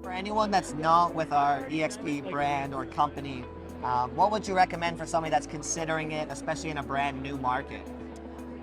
For anyone that's not with our eXp brand or company, what would you recommend for somebody that's considering it, especially in a brand new market?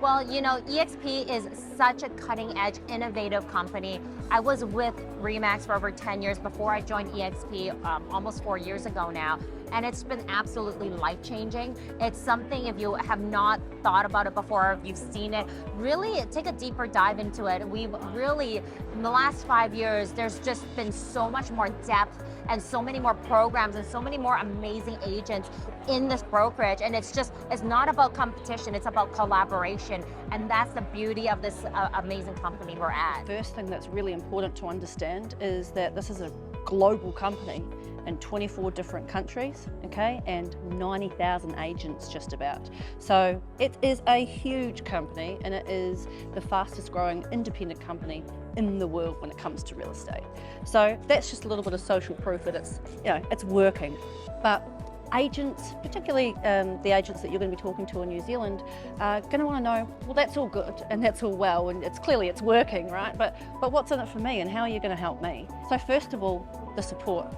Well, you know, eXp is such a cutting edge, innovative company. I was with Remax for over 10 years before I joined eXp almost 4 years ago now. And it's been absolutely life-changing. It's something, if you have not thought about it before, if you've seen it, really take a deeper dive into it. We've really, in the last 5 years, there's just been so much more depth and so many more programs and so many more amazing agents in this brokerage. And it's not about competition, it's about collaboration. And that's the beauty of this amazing company we're at. First thing that's really important to understand is that this is a global company in 24 different countries, okay, and 90,000 agents just about. So it is a huge company, and it is the fastest growing independent company in the world when it comes to real estate. So that's just a little bit of social proof that it's, it's working. But agents, particularly the agents that you're going to be talking to in New Zealand, are going to want to know, well, that's all good and that's all well, and it's working, right? But what's in it for me, and how are you going to help me? So first of all, the support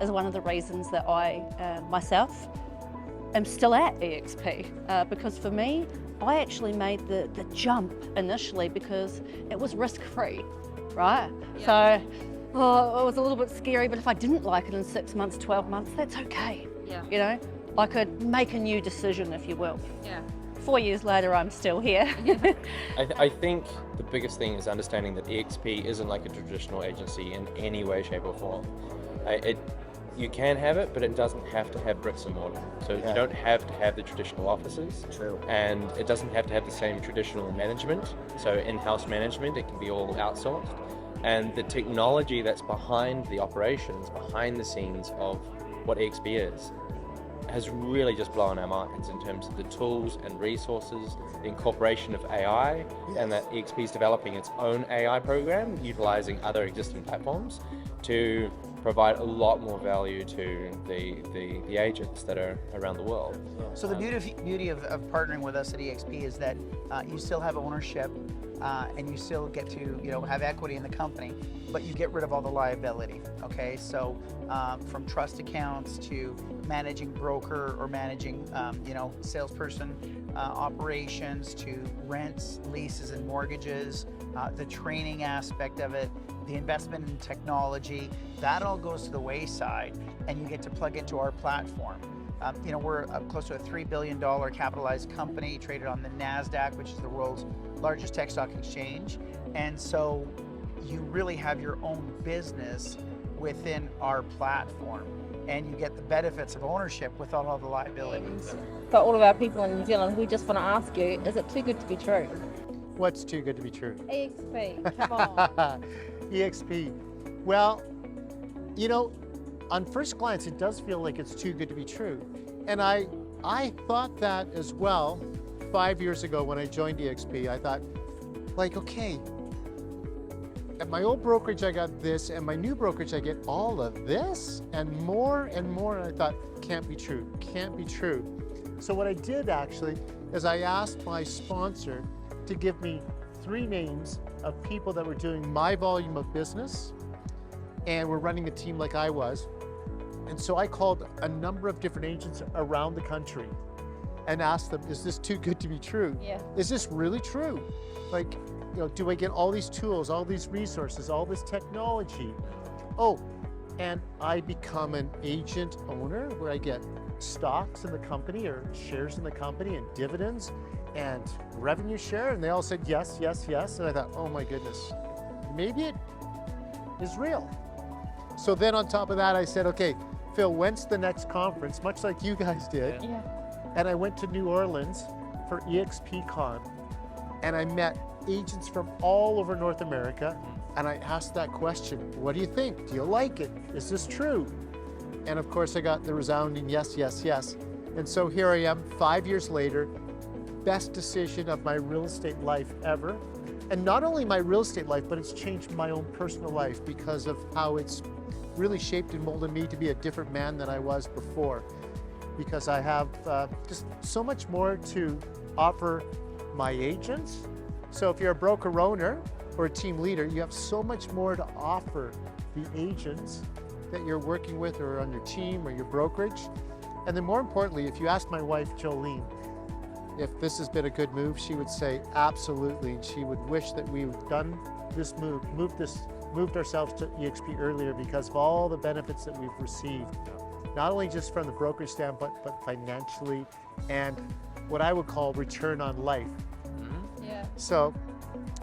is one of the reasons that I myself am still at eXp, because for me, I actually made the jump initially because it was risk-free, right? Yeah. So it was a little bit scary, but if I didn't like it in 6 months, 12 months, that's okay. Yeah. I could make a new decision, if you will. Yeah. 4 years later, I'm still here. I think the biggest thing is understanding that eXp isn't like a traditional agency in any way, shape or form. You can have it, but it doesn't have to have bricks and mortar. So you don't have to have the traditional offices. True. And it doesn't have to have the same traditional management. So in-house management, it can be all outsourced. And the technology that's behind the operations, behind the scenes of what eXp is, has really just blown our minds in terms of the tools and resources, the incorporation of AI, and that eXp is developing its own AI program, utilizing other existing platforms to provide a lot more value to the agents that are around the world. So the beauty of partnering with us at eXp is that you still have ownership and you still get to have equity in the company, but you get rid of all the liability. Okay, so from trust accounts to managing broker or managing salesperson operations, to rents, leases, and mortgages, the training aspect of it, the investment in technology, that all goes to the wayside, and you get to plug into our platform. We're close to a $3 billion capitalized company traded on the NASDAQ, which is the world's largest tech stock exchange. And so you really have your own business within our platform, and you get the benefits of ownership without all the liabilities. For all of our people in New Zealand, we just want to ask you, is it too good to be true? What's too good to be true? eXp, come on. eXp. Well, on first glance, it does feel like it's too good to be true. And I thought that as well 5 years ago when I joined eXp. I thought, okay, at my old brokerage, I got this, and my new brokerage, I get all of this and more and more. And I thought, can't be true, can't be true. So what I did actually is I asked my sponsor to give me 3 names of people that were doing my volume of business and were running a team like I was. And so I called a number of different agents around the country and asked them, is this too good to be true? Yeah. Is this really true? Do I get all these tools, all these resources, all this technology? Oh, and I become an agent owner where I get stocks in the company or shares in the company and dividends and revenue share. And they all said, yes, yes, yes. And I thought, oh my goodness, maybe it is real. So then on top of that, I said, okay, Phil, when's the next conference? Much like you guys did. Yeah. And I went to New Orleans for eXpCon, and I met agents from all over North America, and I asked that question, what do you think? Do you like it? Is this true? And of course I got the resounding yes, yes, yes. And so here I am 5 years later, best decision of my real estate life ever. And not only my real estate life, but it's changed my own personal life because of how it's really shaped and molded me to be a different man than I was before. Because I have just so much more to offer my agents. So if you're a broker owner or a team leader, you have so much more to offer the agents that you're working with or on your team or your brokerage. And then more importantly, if you ask my wife, Jolene, if this has been a good move, she would say absolutely. And she would wish that we've done this move, moved ourselves to eXp earlier because of all the benefits that we've received. Not only just from the brokerage standpoint, but financially and what I would call return on life. Yeah. So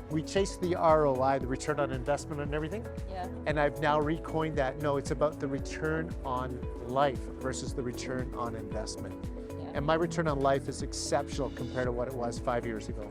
we chase the ROI, the return on investment and everything. Yeah. And I've now recoined that. No, it's about the return on life versus the return on investment. Yeah. And my return on life is exceptional compared to what it was 5 years ago.